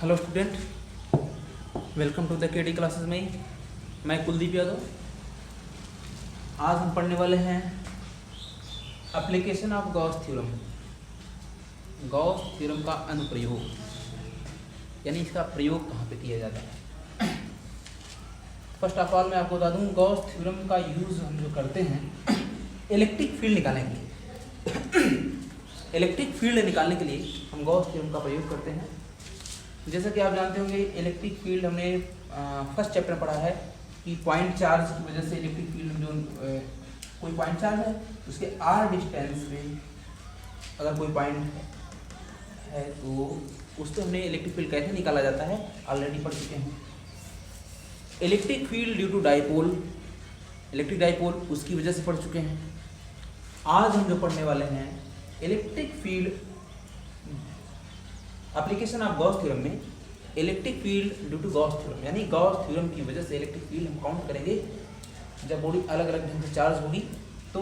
Hello student, welcome to the KD classes में। मैं कुलदीप यादव। आज हम पढ़ने वाले हैं application of Gauss theorem. Gauss theorem का अनुप्रयोग, यानी इसका प्रयोग कहाँ पे किया जाता है। फर्स्ट ऑफ ऑल मैं आपको बता दूं, गॉस थ्योरम का यूज़ हम जो करते हैं इलेक्ट्रिक फील्ड निकालने के लिए। इलेक्ट्रिक फील्ड निकालने के लिए हम गॉस थ्योरम का प्रयोग करते हैं। जैसा कि आप जानते होंगे, इलेक्ट्रिक फील्ड हमने फर्स्ट चैप्टर में पढ़ा है कि पॉइंट चार्ज की वजह से इलेक्ट्रिक फील्ड में जो कोई पॉइंट चार्ज है उसके आर डिस्टेंस में अगर कोई पॉइंट है तो उससे हमने इलेक्ट्रिक फील्ड कैसे निकाला जाता है ऑलरेडी पढ़ चुके हैं। Electric field due to dipole, electric dipole उसकी वजह से पढ़ चुके हैं। आज हम जो पढ़ने वाले हैं electric field application of Gauss theorem में electric field due to Gauss theorem, यानी गॉस थ्योरम की वजह से इलेक्ट्रिक फील्ड हम काउंट करेंगे। जब बॉडी अलग अलग ढंग से चार्ज होगी तो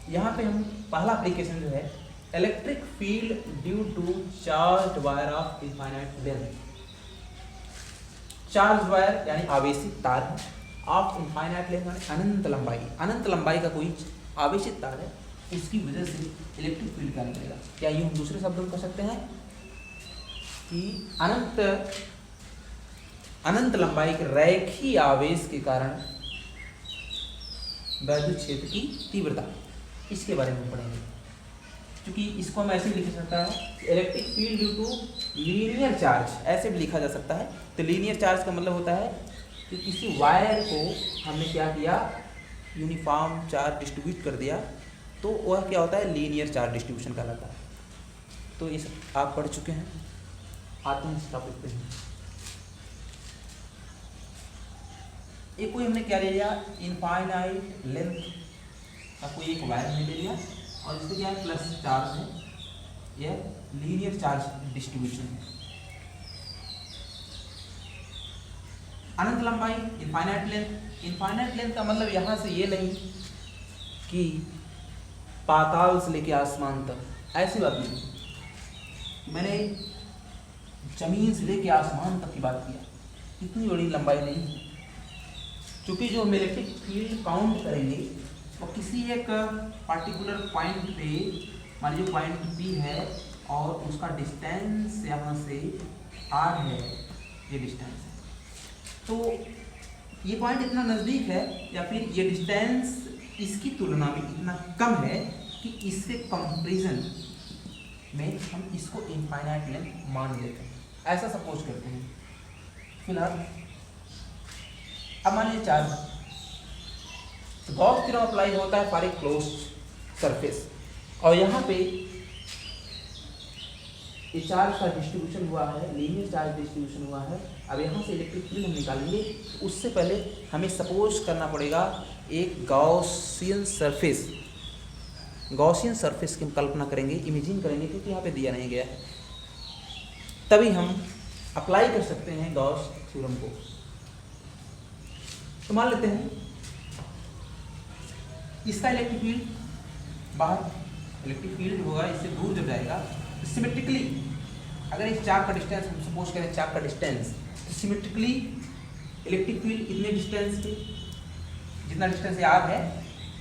यहाँ पे हम पहला एप्लीकेशन जो है electric field due to charge wire of infinite length. Charge wire यानी आवेशित तार ऑफ इनफाइनाइट लेंथ यानी अनंत लंबाई, अनंत लंबाई का कोई आवेशित तार है, उसकी वजह से इलेक्ट्रिक फील्ड क्या निकलेगा। क्या ये हम दूसरे शब्दों में कह सकते हैं कि अनंत लंबाई के रैखिक आवेश के कारण वैद्युत क्षेत्र की तीव्रता, इसके बारे में पढ़ेंगे। क्योंकि इसको हम ऐसे लिख सकता है electric field due to linear charge, ऐसे भी लिखा जा सकता है। तो लीनियर चार्ज का मतलब होता है कि किसी वायर को हमने क्या किया, यूनिफॉर्म चार्ज डिस्ट्रीब्यूट कर दिया, तो वह क्या होता है, लीनियर चार्ज डिस्ट्रीब्यूशन कहलाता है। तो ये सब आप पढ़ चुके हैं। आते हैं इस टॉपिक पे। एक कोई हमने क्या ले लिया, इनफाइनाइट लेंथ का कोई एक वायर हमने ले लिया और इससे क्या है प्लस चार्ज है, यह लीनियर चार्ज डिस्ट्रीब्यूशन है। अनंत लंबाई इनफाइनाइट लेंथ, इनफाइनाइट लेंथ का मतलब यहाँ से ये नहीं कि पाताल से लेके आसमान तक, ऐसी बात नहीं। मैंने जमीन से लेके आसमान तक की बात किया, इतनी बड़ी लंबाई नहीं है। क्योंकि जो हम इलेक्ट्रिक फील्ड काउंट करेंगे वो किसी एक पार्टिकुलर पॉइंट पे, मान लीजिए पॉइंट पी है और उसका डिस्टेंस यहाँ से आर है, ये डिस्टेंस है। तो ये पॉइंट इतना नज़दीक है या फिर ये डिस्टेंस इसकी तुलना में इतना कम है कि इससे कंपैरिजन में हम इसको इनफाइनाइट लेंथ मान लेते हैं, ऐसा सपोज करते हैं। फिलहाल अब मान लीजिए चार्ज, तो गॉस थ्योरम अप्लाई होता है फॉर ए क्लोज्ड सरफेस, और यहाँ पे ये चार्ज का डिस्ट्रीब्यूशन हुआ है, लीनियर चार्ज डिस्ट्रीब्यूशन हुआ है। अब यहाँ से इलेक्ट्रिक फील्ड हम निकालेंगे, तो उससे पहले हमें सपोज करना पड़ेगा एक गॉसियन सरफेस, गॉसियन सरफेस की हम कल्पना करेंगे, इमेजिन करेंगे, क्योंकि यहाँ पे दिया नहीं गया है। तभी हम अप्लाई कर सकते हैं गॉस थ्योरम को। तो मान लेते हैं इसका इलेक्ट्रिक फील्ड बाहर, इलेक्ट्रिक फील्ड होगा इससे दूर जब जाएगा तो सिमेट्रिकली, अगर इस चार्ज का डिस्टेंस हम सपोज करें चार्ज का डिस्टेंस, तो सिमेट्रिकली इलेक्ट्रिक फील्ड इतने डिस्टेंस पे, जितना डिस्टेंस आर है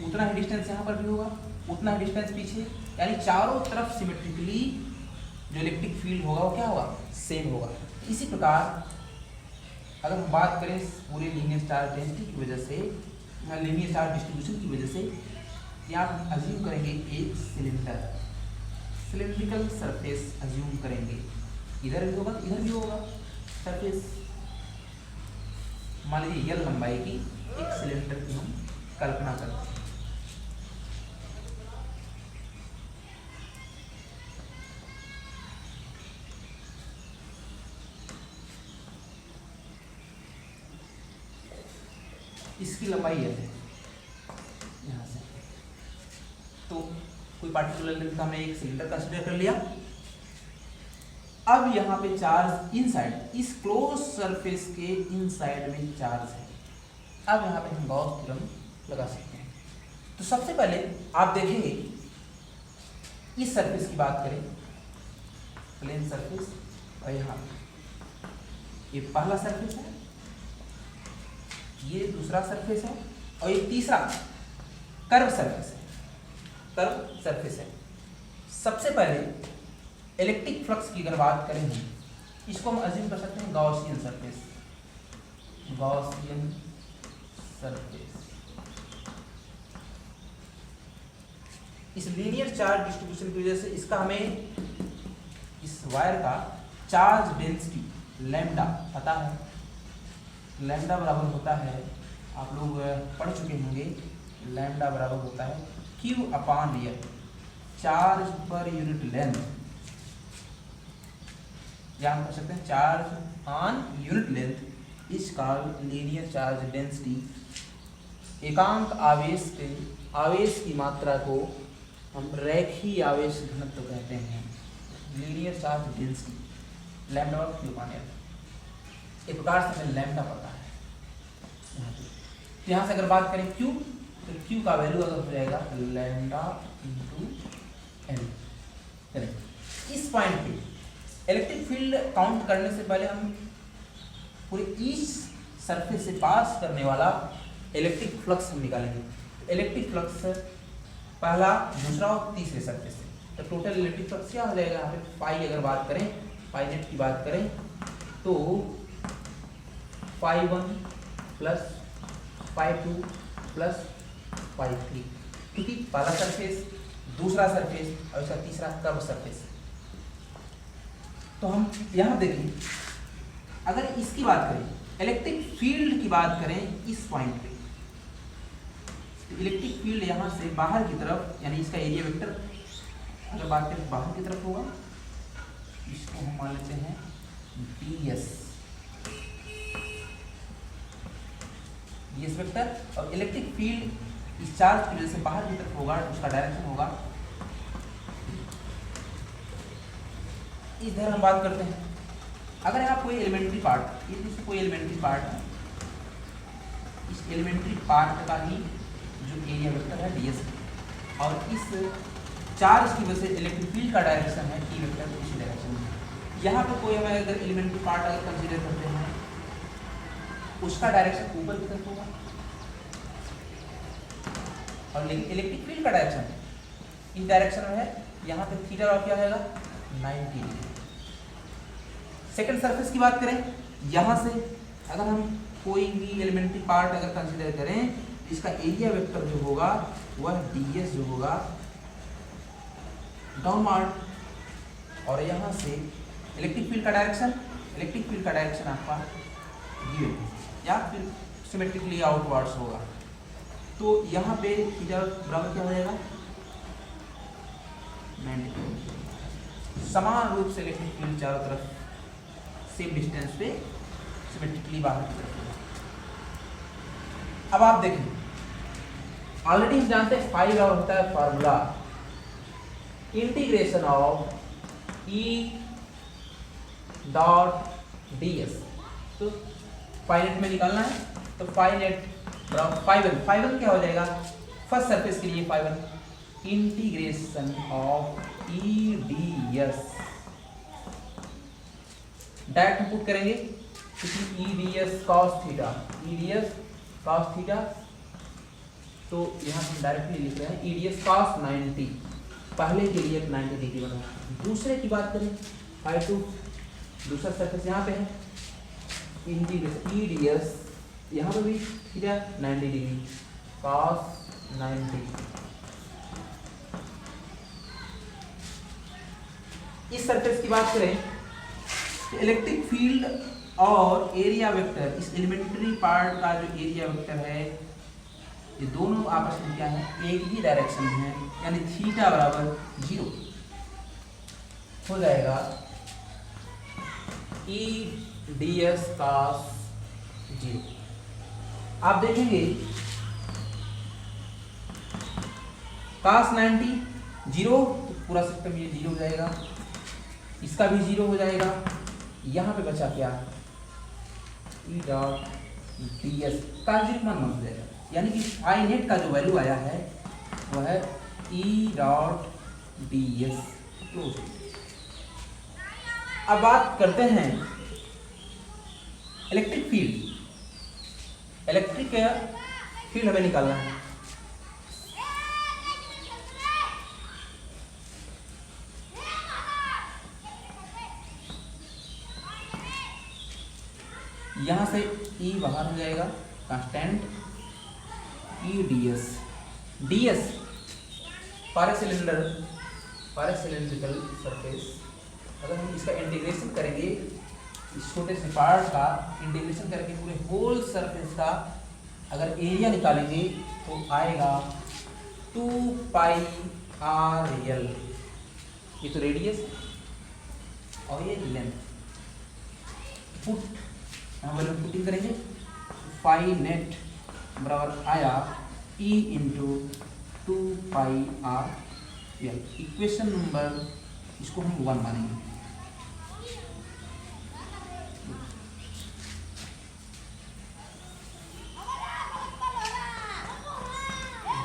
उतना ही डिस्टेंस यहाँ पर भी होगा, उतना ही डिस्टेंस पीछे, यानी चारों तरफ सिमेट्रिकली जो इलेक्ट्रिक फील्ड होगा वो क्या होगा, सेम होगा। इसी प्रकार अगर हम बात करें पूरे लीनियर चार्ज डेंसिटी की वजह से, लीनियर चार्ज डिस्ट्रीब्यूशन की वजह से, यहाँ हम अज्यूम करेंगे एक सिलेंडर, सिलेंड्रिकल सरफेस अज्यूम करेंगे, इधर भी होगा इधर भी होगा सरफेस। मान लीजिए एल लंबाई की एक सिलेंडर की हम कल्पना करते हैं। इसकी लंबाई है यहाँ से, तो कोई पार्टिकुलर लेंथ का हमने एक सिलेंडर कंसीडर कर लिया। अब यहाँ पे चार्ज इनसाइड, इस क्लोज सरफेस के इनसाइड में चार्ज है। अब यहाँ पे हम गॉस थ्योरम लगा सकते हैं। तो सबसे पहले आप देखेंगे इस सरफेस की बात करें, प्लेन सरफेस, और यहाँ ये पहला सरफेस है, ये दूसरा सरफेस है, और ये तीसरा कर्व सरफेस है। कर्व सरफेस है। सबसे पहले इलेक्ट्रिक फ्लक्स की अगर बात करें हम, इसको हम अज्यूम कर सकते हैं गॉसियन सरफेस, गॉसियन सरफेस। इस लीनियर चार्ज डिस्ट्रीब्यूशन की वजह से इसका हमें इस वायर का चार्ज डेंसिटी लैम्डा पता है। लैम्डा बराबर होता है, आप लोग पढ़ चुके होंगे, लैम्डा बराबर होता है Q upon real, charge per unit length, या हम कह सकते हैं charge on unit length is called linear charge density. एकांक आवेश के आवेश की मात्रा को हम रेखीय आवेश घनत्व कहते हैं, लीनियर चार्ज डेंसिटी, लैम्डा और Q अपॉन एल। एक प्रकार से हमें लैम्डा पता है। यहाँ से अगर बात करें Q, तो Q का वैल्यू अगर हो जाएगा लैम्डा इंटू एल। चलिए इस पॉइंट पे इलेक्ट्रिक फील्ड काउंट करने से पहले हम पूरे ईच सरफेस से पास करने वाला इलेक्ट्रिक फ्लक्स हम निकालेंगे। इलेक्ट्रिक फ्लक्स पहला, दूसरा और तीसरे सरफेस से, तो टोटल इलेक्ट्रिक फ्लक्स क्या हो जाएगा यहाँ पे पाई, अगर बात करें पाई नेट की बात करें तो phi 1 plus phi 2 plus phi 3, क्योंकि पहला सरफेस, दूसरा सरफेस और इसका तीसरा कर्व सरफेस। तो हम यहाँ देखिए, अगर इसकी बात करें, इलेक्ट्रिक फील्ड की बात करें इस पॉइंट पे, तो इलेक्ट्रिक फील्ड यहाँ से बाहर की तरफ, यानी इसका एरिया वेक्टर अगर बात करें बाहर की तरफ होगा, इसको हम मान लेते हैं ds वेक्टर, और इलेक्ट्रिक फील्ड इस चार्ज की वजह से बाहर की तरफ होगा, उसका डायरेक्शन होगा इधर। हम बात करते हैं, अगर यहाँ कोई एलिमेंट्री पार्ट, ये कोई एलिमेंट्री पार्ट है, इस एलिमेंट्री पार्ट का ही जो एरिया वेक्टर है ds, और इस चार्ज की वजह से इलेक्ट्रिक फील्ड का डायरेक्शन है ई वेक्टर, इसी डायरेक्शन में। यहाँ पे कोई हमें अगर एलिमेंट्री पार्ट अगर कंसीडर करते हैं, उसका डायरेक्शन ऊपर की तरफ होगा, और इलेक्ट्रिक फील्ड का डायरेक्शन इस डायरेक्शन में है, यहाँ पे थीटा और क्या होगा 90 डिग्री। सेकंड सरफेस की बात करें, यहाँ से अगर हम कोई भी एलिमेंट्री पार्ट अगर कंसीडर करें, इसका एरिया वेक्टर जो होगा वह ds जो होगा डाउनवर्ड, और यहाँ से इलेक्ट्रिक फील्ड का डायरेक्शन आपका ये या फिर सिमेट्रिकली आउटवर्ड्स होगा। तो यहाँ पे थीटा बराबर क्या हो जाएगा 90। समान रूप से इलेक्ट्रिक फील्ड चारों तरफ सेम डिस्टेंस पे सिमेट्रिकली बाहर की तरफ होगा। अब आप देखें, ऑलरेडी हम जानते हैं फाई और होता है formula integration of E dot ds। तो फाई नेट में निकालना है, तो फाई नेट फाई वन क्या हो जाएगा, फर्स्ट सरफेस के लिए phi one integration of E ds, direct हम पुट करेंगे क्योंकि E ds cos थीटा, तो यहाँ हम डायरेक्टली लिख रहे हैं E ds cos 90, पहले के लिए 90 डिग्री बना। दूसरे की बात करें फाई 2, दूसरा सरफेस यहाँ पे है, इंटीग्रेशन E ds, यहाँ पे भी थीटा 90 डिग्री cos 90। इस सरफेस की बात करें तो इलेक्ट्रिक फील्ड और एरिया वेक्टर, इस एलिमेंट्री पार्ट का जो एरिया वेक्टर है, ये दोनों आपस में क्या है, एक ही डायरेक्शन में है, यानी थीटा बराबर 0 हो जाएगा E ds cos 0। आप देखेंगे cos 90 0, तो पूरा सिस्टम ये 0 हो जाएगा, इसका भी 0 हो जाएगा। यहाँ पे बचा क्या, E डॉट ds का 0 मान हो जाएगा, यानी कि फाई नेट का जो वैल्यू आया है वह है E डॉट ds। अब बात करते हैं इलेक्ट्रिक फील्ड। इलेक्ट्रिक फील्ड हमें निकालना है। यहां से E बाहर हो जाएगा, कांस्टेंट E ds। ds पर सिलेंड्रिकल सरफेस, अगर हम इसका इंटीग्रेशन करेंगे, इस छोटे से पार्ट का इंटीग्रेशन करके पूरे होल सरफेस का अगर एरिया निकालेंगे तो आएगा 2 पाई आर एल। ये तो रेडियस और ये लेंथ। फुट हम पुटिंग करेंगे, फाई नेट बराबर आया E into 2 pi r L. Equation number इसको हम 1 मानेंगे।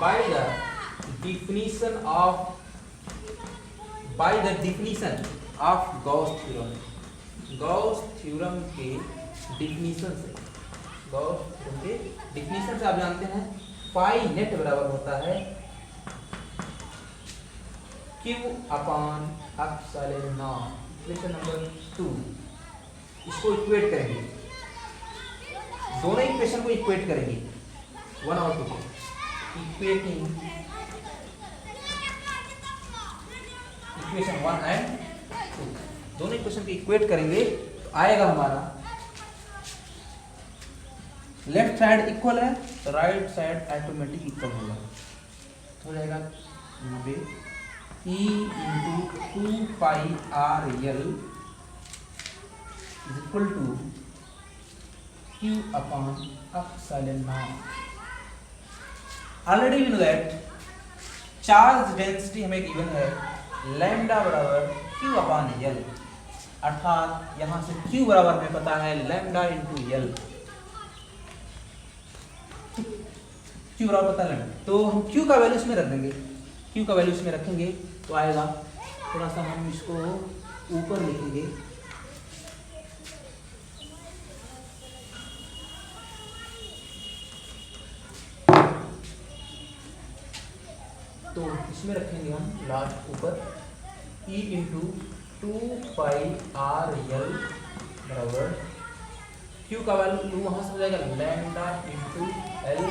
By the definition of Gauss theorem, Gauss theorem के डिफिनीशन से, गॉस थ्योरम के डिफिनीशन से आप जानते हैं फाई नेट बराबर होता है Q upon epsilon not. Equation number 2, इसको इक्वेट करेंगे, दोनों इक्वेशन को इक्वेट करेंगे 1 और 2 को। इक्वेटिंग इक्वेशन 1 एंड 2, दोनों इक्वेशन को इक्वेट करेंगे तो आएगा हमारा लेफ्ट साइड इक्वल है तो राइट साइड ऑटोमेटिक इक्वल होगा, तो हो जाएगा E into 2 pi r l is equal to Q upon epsilon naught. Already we know that charge density हमें गिवन है लैम्डा बराबर Q अपॉन L, अर्थात यहां से Q बराबर हमें पता है लैम्डा इंटू L। Q बराबर पता है, तो हम Q का वैल्यू इसमें रख देंगे। Q का वैल्यू इसमें रखेंगे तो आएगा, थोड़ा सा हम इसको ऊपर लिखेंगे, तो इसमें रखेंगे हम लास्ट ऊपर E into 2 pi r L बराबर Q का वैल्यू वहां से हो जाएगा lambda into L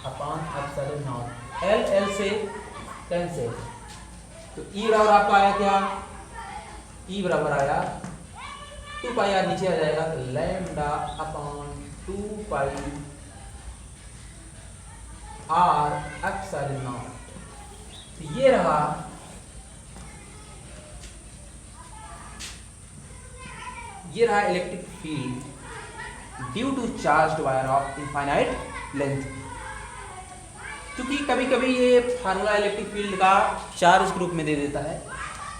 upon epsilon not. L से कैंसिल, तो E बराबर आपका आया क्या, E बराबर आया 2 पाई आर, नीचे आ जाएगा तो lambda upon 2 pi r epsilon naught. ये रहा electric field due to charged wire of infinite length. क्योंकि कभी कभी ये फार्मूला इलेक्ट्रिक फील्ड का चार्ज ग्रुप में दे देता है,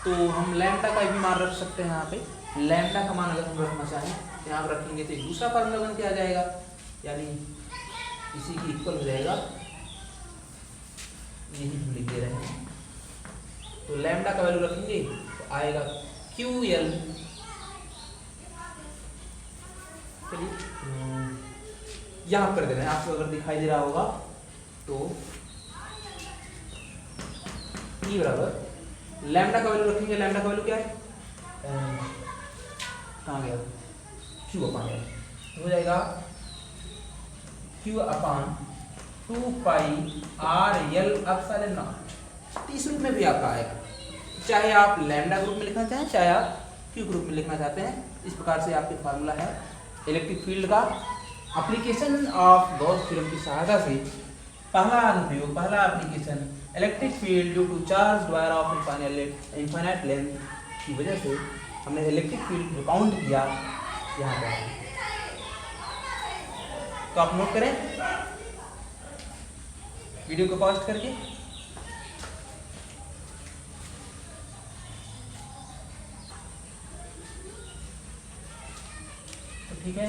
तो हम लैम्डा का भी मान रख सकते हैं। यहाँ पे लैम्डा का मान अगर हम रखना चाहें तो यहाँ पर रखेंगे तो एक दूसरा फार्मूला बन के आ जाएगा, यानी इसी की इक्वल हो जाएगा, यही हम लिख दे रहे हैं। तो लैम्डा का वैल्यू रखेंगे तो आएगा QL, चलिए यहाँ कर दे रहे हैं, आपको अगर दिखाई दे रहा होगा तो E बराबर लैम्डा का वैल्यू रखेंगे, लैम्डा का वैल्यू क्या है, कहाँ गया, Q अपॉन L, हो जाएगा Q upon 2 pi r L epsilon not. इस रूप में भी आपका आएगा, चाहे आप लैम्डा ग्रुप में लिखना चाहें, चाहे आप Q ग्रुप में लिखना चाहते हैं। इस प्रकार से आपके फार्मूला है इलेक्ट्रिक फील्ड का। एप्लीकेशन ऑफ गॉस थ्योरम की सहायता से पहला अनुप्रयोग, पहला application electric field due to charge wire of infinite length की वजह से हमने इलेक्ट्रिक फील्ड रिकाउंट किया यहाँ पर। तो आप नोट करें वीडियो को पॉज करके। तो ठीक है,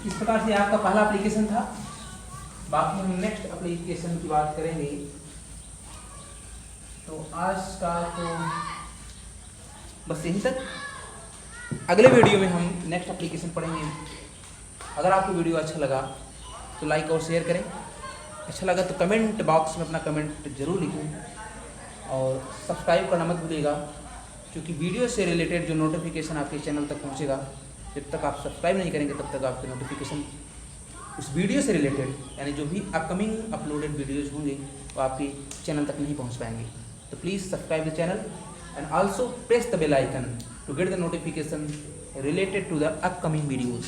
इस प्रकार से आपका पहला एप्लीकेशन था बाकी हम नेक्स्ट एप्लीकेशन की बात करेंगे। तो आज का तो बस यहीं तक। अगले वीडियो में हम नेक्स्ट एप्लीकेशन पढ़ेंगे। अगर आपको वीडियो अच्छा लगा तो लाइक और शेयर करें, अच्छा लगा तो कमेंट बॉक्स में अपना कमेंट जरूर लिखें और सब्सक्राइब करना मत भूलिएगा, क्योंकि वीडियो से रिलेटेड जो नोटिफिकेशन आपके चैनल तक पहुंचेगा, जब तक आप सब्सक्राइब नहीं करेंगे तब तक आपके नोटिफिकेशन उस वीडियो से रिलेटेड यानी जो भी अपकमिंग अपलोडेड वीडियोज़ होंगे वो आपके चैनल तक नहीं पहुंच पाएंगे। तो please subscribe the channel and also press the bell icon to get the notification related to the upcoming videos.